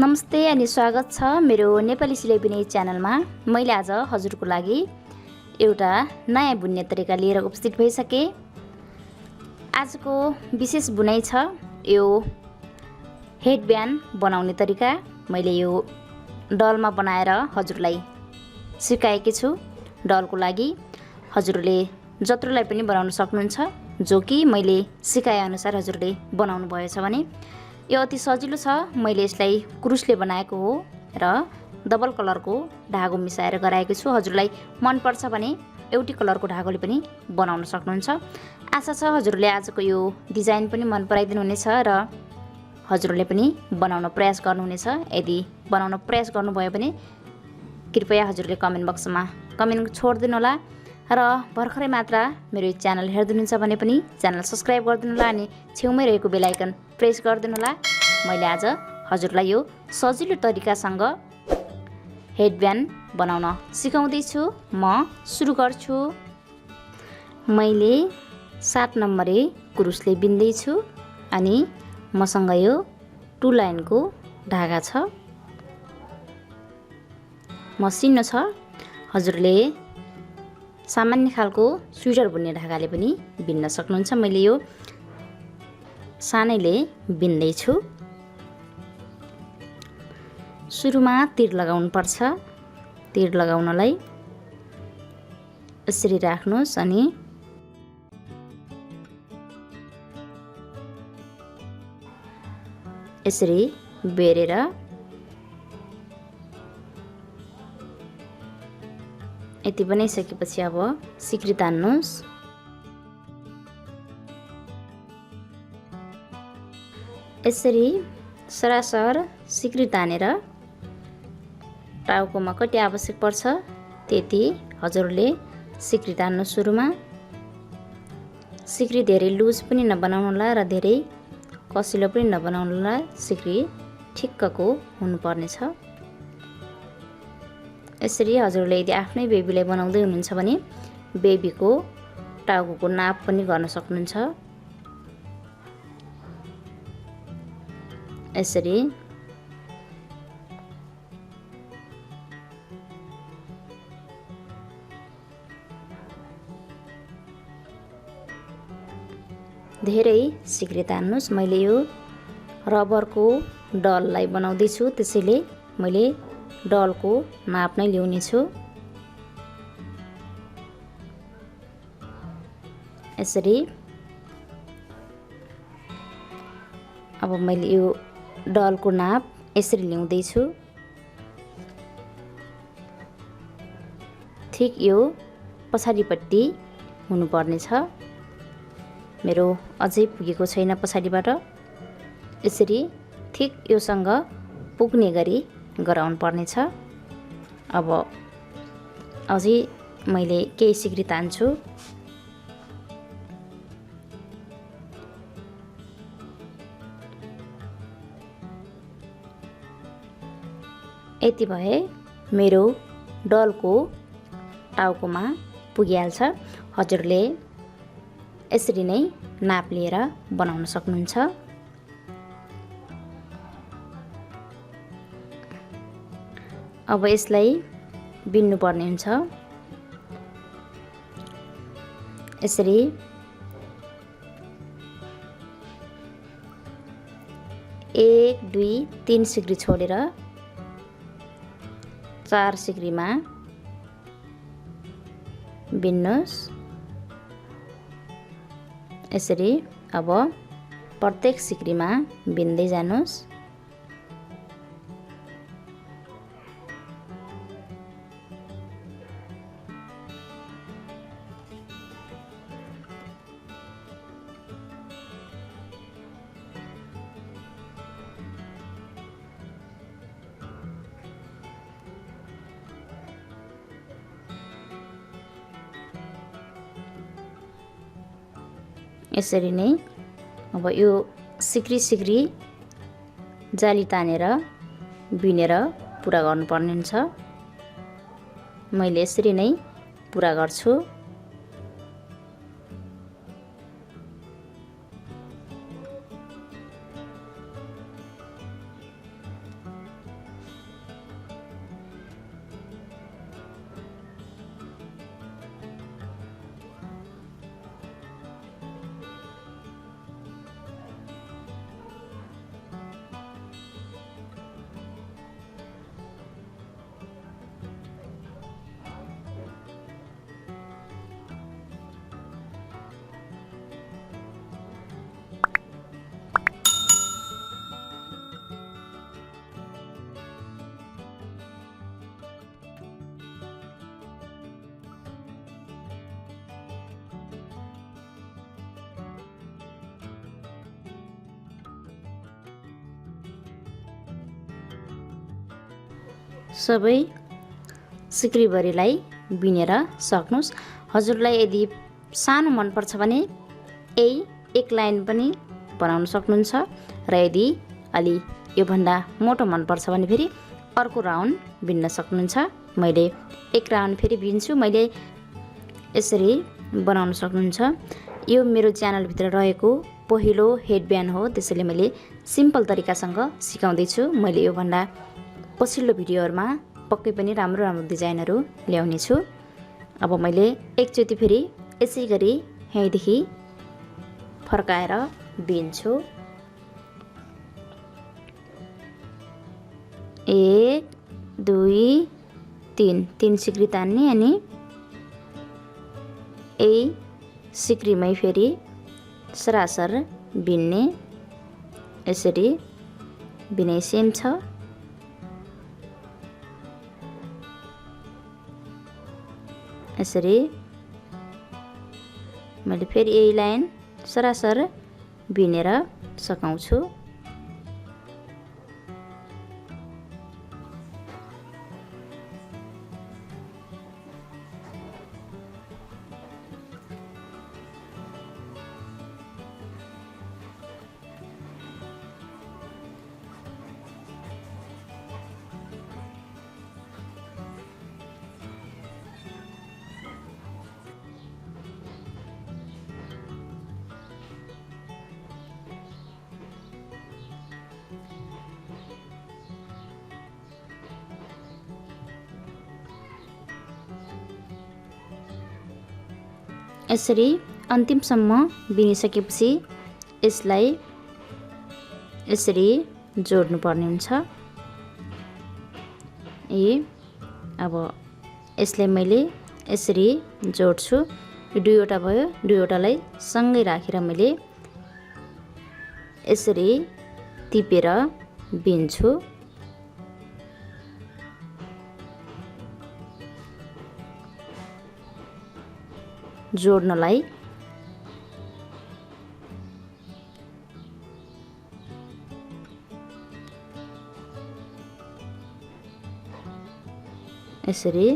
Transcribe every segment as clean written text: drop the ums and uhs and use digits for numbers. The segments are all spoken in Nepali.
नमस्ते अनि स्वागत छ मेरो नेपाली सिलाइ बुनाइ च्यानलमा। मैले आज हजुरको लागि एउटा नयाँ बुन्ने तरिका लिएर उपस्थित भइसके। आजको विशेष बुनाइ छ यो हेडब्यान्ड बनाउने तरिका। मैले यो डलमा बनाएर हजुरलाई सिकाएकी छु। डलको लागि हजुरले जत्रोलाई पनि बनाउन सक्नुहुन्छ, जो कि मैले सिकाए अनुसार हजुरले बनाउनु भएछ भने। यो अति सजिलो छ। मैले यसलाई क्रुसले बनाएको हो र डबल कलरको धागो मिसाएर गराएको छु। हजुरलाई मन पर्छ भने एउटै कलरको धागोले पनि बनाउन सक्नुहुन्छ। आशा छ हजुरले आजको यो डिजाइन पनि मन पराइदिनु हुनेछ र हजुरले पनि बनाउन प्रयास गर्नुहुनेछ। यदि बनाउन प्रयास गर्नुभयो भने कृपया हजुरले कमेन्ट बक्समा कमेन्ट छोडिदिनु होला र भर्खरै मात्र मेरो च्यानल हेर्नुहुन्छ भने पनि च्यानल सब्स्क्राइब गरिदिनु होला अनि छेउमै रहेको बेल आइकन प्रेस गरिदिनु होला। मैले आज हजुरलाई यो सजिलो तरिकासँग हेडब्यान्ड बनाउन सिकाउँदै छु। म सुरु गर्छु। मैले 7 नम्बरे क्रुसले बिन्दै छु अनि मसँग यो 2 लाइनको धागा छ, मसिनो छ। हजुरले सामान्य खालको स्वेटर बुन्ने धागाले पनि बिन्न सक्नुहुन्छ। मैले यो सानैले बिन्दै छु। सुरुमा तीर लगाउनु पर्छ। तीर लगाउनलाई यसरी राख्नुहोस् अनि यसरी बेरेर यति बनाइसकेपछि अब सिक्री तान्नुहोस्। यसरी सरासर सिक्री तानेर टाउकोमा कति आवश्यक पर्छ त्यति हजुरले सिक्री तान्नु। सुरुमा सिक्री धेरै लुज पनि नबनाउनुहोला र धेरै कसिलो पनि नबनाउनुहोला। सिक्री ठिक्कको हुनुपर्नेछ। यसरी हजुरले यदि आफ्नै बेबीलाई बनाउँदै हुनुहुन्छ भने बेबीको टाउकोको नाप पनि गर्न सक्नुहुन्छ। यसरी धेरै सिक्री तान्नुहोस्। मैले यो रबरको डललाई बनाउँदैछु, त्यसैले मैले डलको नाप नै ल्याउने छु। यसरी अब मैले यो डलको नाप यसरी ल्याउँदैछु। ठिक यो पछाडिपट्टि हुनुपर्ने छ। मेरो अझै पुगेको छैन पछाडिबाट। यसरी ठिक योसँग पुग्ने गरी गराउनु पर्नेछ। अब अझै मैले केही सिक्री तान्छु। यति भए मेरो डलको टाउकोमा पुगिहाल्छ। हजुरले यसरी नै नाप लिएर बनाउन सक्नुहुन्छ। अब यसलाई बिन्नु पर्ने हुन्छ। यसरी 1 2 3 सिक्री छोडेर 4 सिक्रीमा बिन्नुहोस्। यसरी अब प्रत्येक सिक्रीमा बिन्दै जानुहोस्। यसरी नै अब यो सिक्री जाली तानेर बिनेर पुरा गर्नुपर्ने हुन्छ। मैले यसरी नै पुरा गर्छु। सबै सिक्रीभरिलाई बिनेर सक्नुहोस्। हजुरलाई यदि सानो मनपर्छ भने यही एक लाइन पनि बनाउन सक्नुहुन्छ र यदि अलि योभन्दा मोटो मनपर्छ भने फेरि अर्को राउन्ड बिन्न सक्नुहुन्छ। मैले एक राउन्ड फेरि बिन्छु। मैले यसरी बनाउन सक्नुहुन्छ। यो मेरो च्यानलभित्र रहेको पहिलो हेडब्यान्ड हो, त्यसैले मैले सिम्पल तरिकासँग सिकाउँदैछु। मैले योभन्दा पछिल्लो भिडियोहरूमा पक्कै पनि राम्रो राम्रो डिजाइनहरू ल्याउने छु। अब मैले एकचोटि फेरि यसै गरी यहीँदेखि फर्काएर बिन्छु। 1 2 3 3 सिक्री तान्ने अनि यही सिक्रीमै फेरि सरासर बिन्ने। यसरी बिनाइ सेम छ। यसरी मैले फेरि यही लाइन सरासर बिनेर सकाउँछु। यसरी अन्तिमसम्म बिनिसकेपछि यसलाई यसरी जोड्नु पर्ने हुन्छ। अब यसलाई मैले यसरी जोड्छु। यो दुईवटा भयो, दुईवटालाई सँगै राखेर मैले यसरी टिपेर बिन्छु। जोड्नलाई यसरी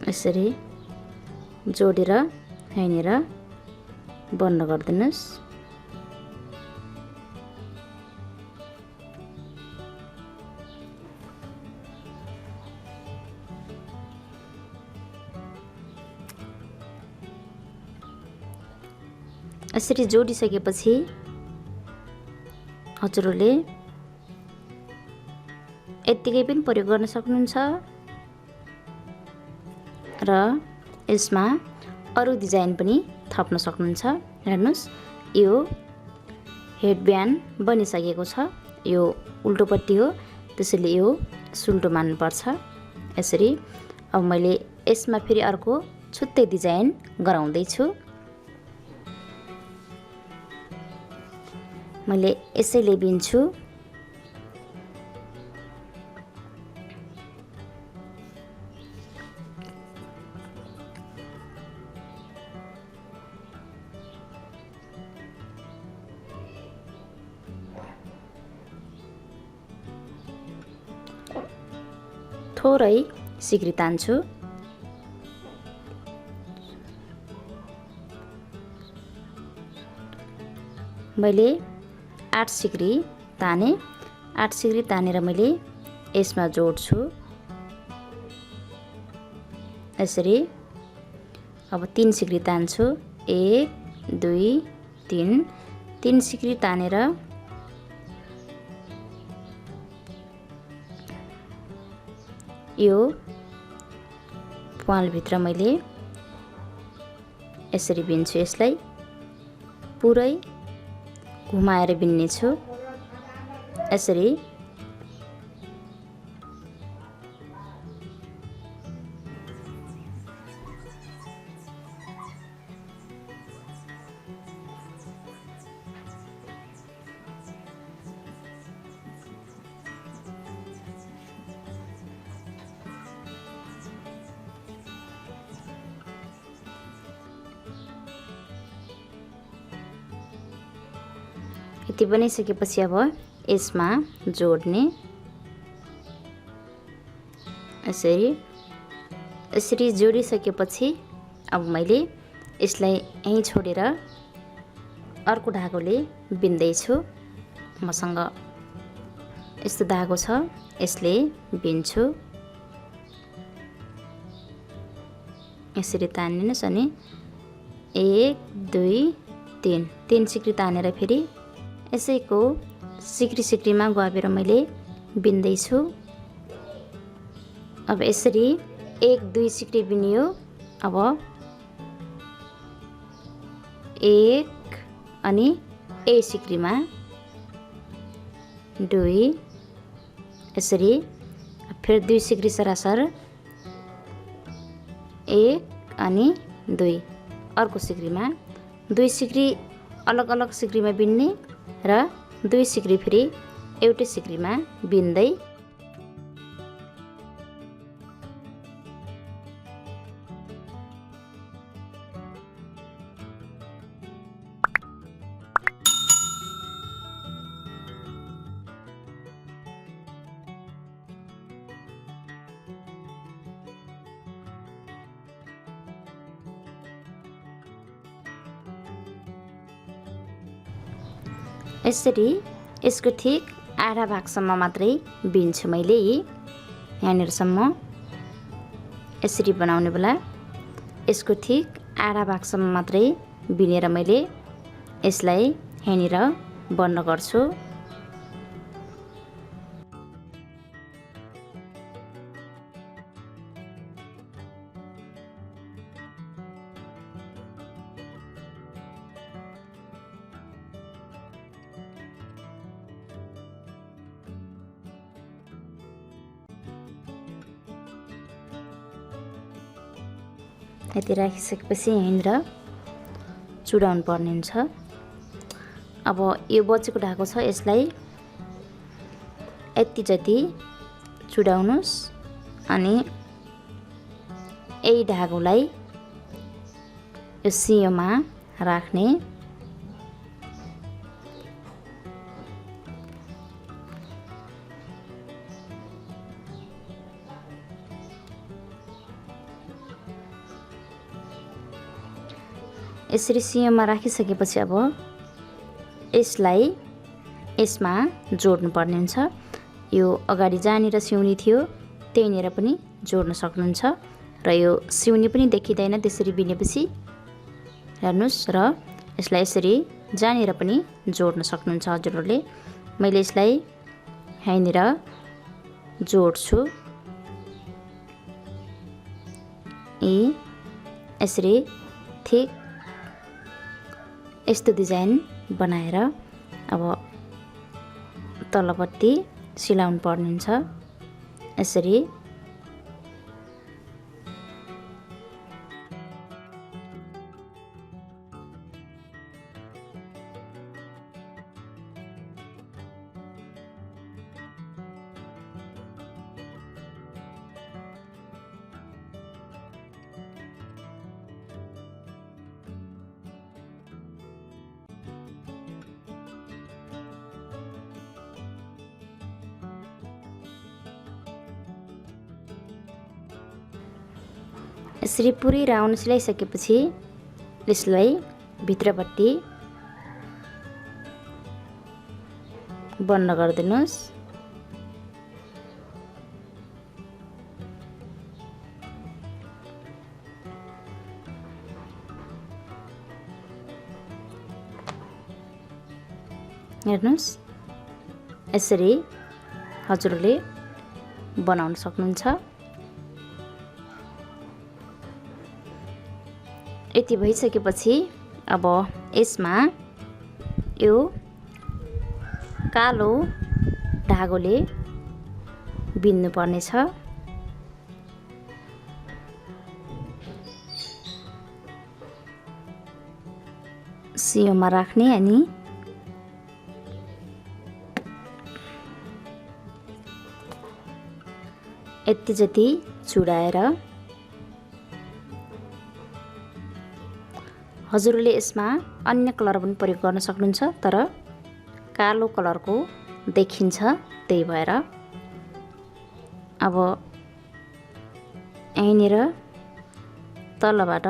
यसरी जोडेर यहाँनिर बन्द गरिदिनुस्। यसरी जोडिसकेपछि हजुरहरूले यत्तिकै पनि प्रयोग गर्न सक्नुहुन्छ र यसमा अरू डिजाइन पनि थप्न सक्नुहुन्छ। हेर्नुस्, यो हेडब्यान्ड बनिसकेको छ। यो उल्टोपट्टि हो, त्यसैले यो सुल्टो मान्नुपर्छ। यसरी अब मैले यसमा फेरि अर्को छुट्टै डिजाइन गराउँदैछु। मैले यसैले बिन्छु। थोरै सिक्री तान्छु। मैले 8 सिक्री ताने। 8 सिक्री तानेर मैले यसमा जोड्छु। यसरी अब 3 सिक्री तान्छु। 1 2 3 3 सिक्री तानेर यो प्वालभित्र मैले यसरी बिन्छु। यसलाई पुरै घुमाएर बिन्नेछु। यसरी यति बनाइसकेपछि अब यसमा जोड्ने। यसरी जोडिसकेपछि अब मैले यसलाई यहीँ छोडेर अर्को धागोले बिन्दैछु। मसँग यस्तो धागो छ, यसले बिन्छु। यसरी तानिदिनुहोस् अनि 1 2 3 3 सिक्री तानेर फेरि यसैको सिक्रीमा गएर मैले बिन्दैछु। अब यसरी 1 2 सिक्री बिनियो। अब 1 अनि 1 सिक्रीमा 2, यसरी फेरि 2 सिक्री सरासर 1 अनि 2 अर्को सिक्रीमा 2 सिक्री अलग अलग सिक्रीमा बिन्ने र 2 सिक्री फेरि एउटै सिक्रीमा बिन्दै यसरी यसको ठिक आधा भागसम्म मात्रै बिन्छु मैले। यहाँनिरसम्म यसरी बनाउने बेला यसको ठिक आधा भागसम्म मात्रै बिनेर मैले यसलाई यहाँनिर बन्द गर्छु। यति राखिसकेपछि यहाँनिर चुडाउनु पर्ने हुन्छ। अब यो बचेको धागो छ, यसलाई यति जति चुडाउनुस् अनि यही धागोलाई यो सियोमा राख्ने। यसरी सियोमा राखिसकेपछि अब यसलाई यसमा जोड्नु पर्ने हुन्छ। यो अगाडि जहाँनिर सिउनी थियो त्यहीँनिर पनि जोड्न सक्नुहुन्छ र यो सिउनी पनि देखिँदैन त्यसरी बिनेपछि, हेर्नुहोस्। र यसलाई यसरी जहाँनिर पनि जोड्न सक्नुहुन्छ हजुरहरूले। मैले यसलाई यहीँनिर जोड्छु। यसरी ठिक यस्तो डिजाइन बनाएर अब तलपट्टि सिलाउनु पर्ने हुन्छ। यसरी यसरी पुरै राउन्ड सिलाइसकेपछि यसलाई भित्रपट्टि बन्द गरिदिनुहोस्। हेर्नुहोस्, यसरी हजुरले बनाउन सक्नुहुन्छ। यति भइसकेपछि अब यसमा यो कालो धागोले बिन्नु पर्नेछ। सियोमा राख्ने अनि यति जति चुडाएर हजुरले यसमा अन्य कलर पनि प्रयोग गर्न सक्नुहुन्छ, तर कालो कलरको देखिन्छ। त्यही भएर अब यहीँनिर तलबाट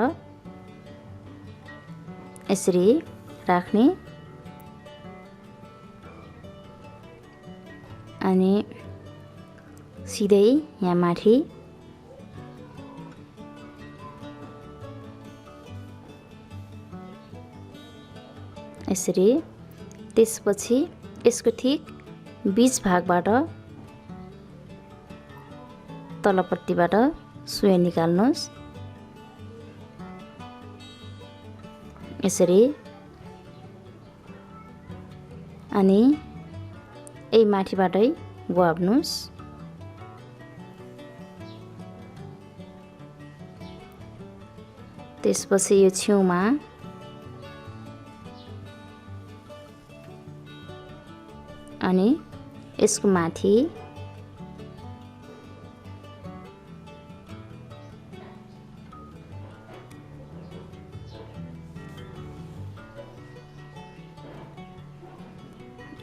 यसरी राख्ने अनि सिधै यहाँ माथि यसरी। त्यसपछि यसको ठिक बीच भागबाट तलपट्टिबाट सुई निकाल्नुहोस् यसरी। अनि यही माथिबाटै गुहाब्नुहोस्। त्यसपछि यो छेउमा अनि यसको माथि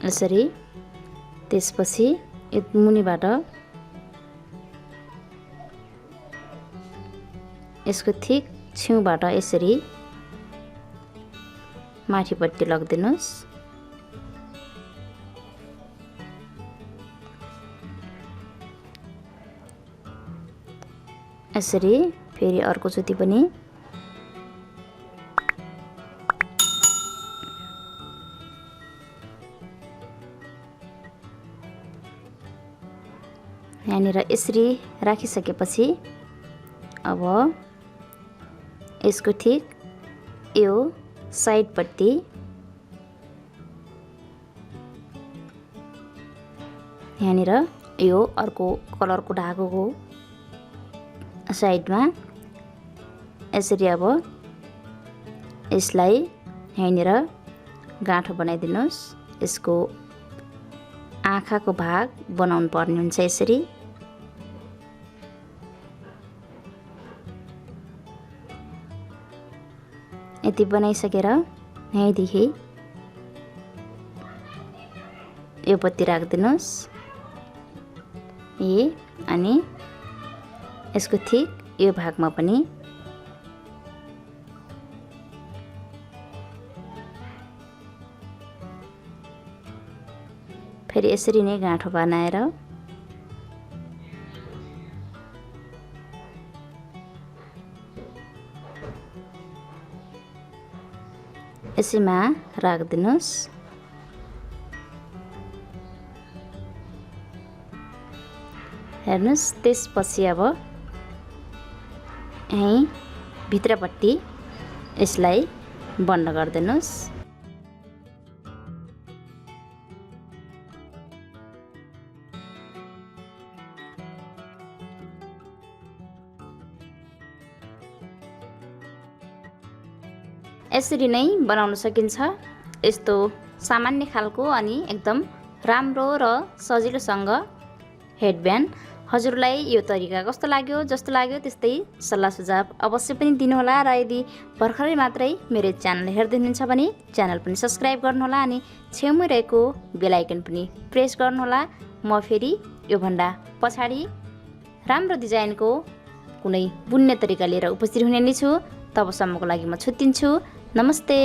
यसरी। त्यसपछि यो मुनिबाट यसको ठिक छेउबाट यसरी माथिपट्टि लगिदिनुहोस्। यसरी फेरि अर्को चोटि पनि यहाँनिर यसरी राखिसकेपछि अब यसको ठिक यो साइडपट्टि यहाँनिर यो अर्को कलरको धागोको साइडमा यसरी अब यसलाई यहाँनिर गाँठो बनाइदिनुहोस्। यसको आँखाको भाग बनाउनु पर्ने हुन्छ यसरी। यति बनाइसकेर यहीँदेखि यो पत्ती राखिदिनुहोस् अनि यसको ठिक यो भागमा पनि फेरि यसरी नै गाँठो बनाएर यसैमा राखिदिनुहोस्। हेर्नुहोस् त्यसपछि अब यहीँ भित्रपट्टि यसलाई बन्द गरिदिनुहोस्। यसरी नै बनाउन सकिन्छ। यस्तो सामान्य खालको अनि एकदम राम्रो र सजिलोसँग हेडब्यान्ड। हजुरलाई यो तरिका कस्तो लाग्यो? जस्तो लाग्यो त्यस्तै सल्लाह सुझाव अवश्य पनि दिनुहोला र यदि भर्खरै मात्रै मेरो च्यानल हेर्दै हुनुहुन्छ भने च्यानल पनि सब्स्क्राइब गर्नुहोला अनि छेउमै रहेको बेल आइकन पनि प्रेस गर्नुहोला। म फेरि योभन्दा पछाडि राम्रो डिजाइनको कुनै बुन्ने तरिका लिएर उपस्थित हुने नै छु। तबसम्मको लागि म छुट्टिन्छु। नमस्ते।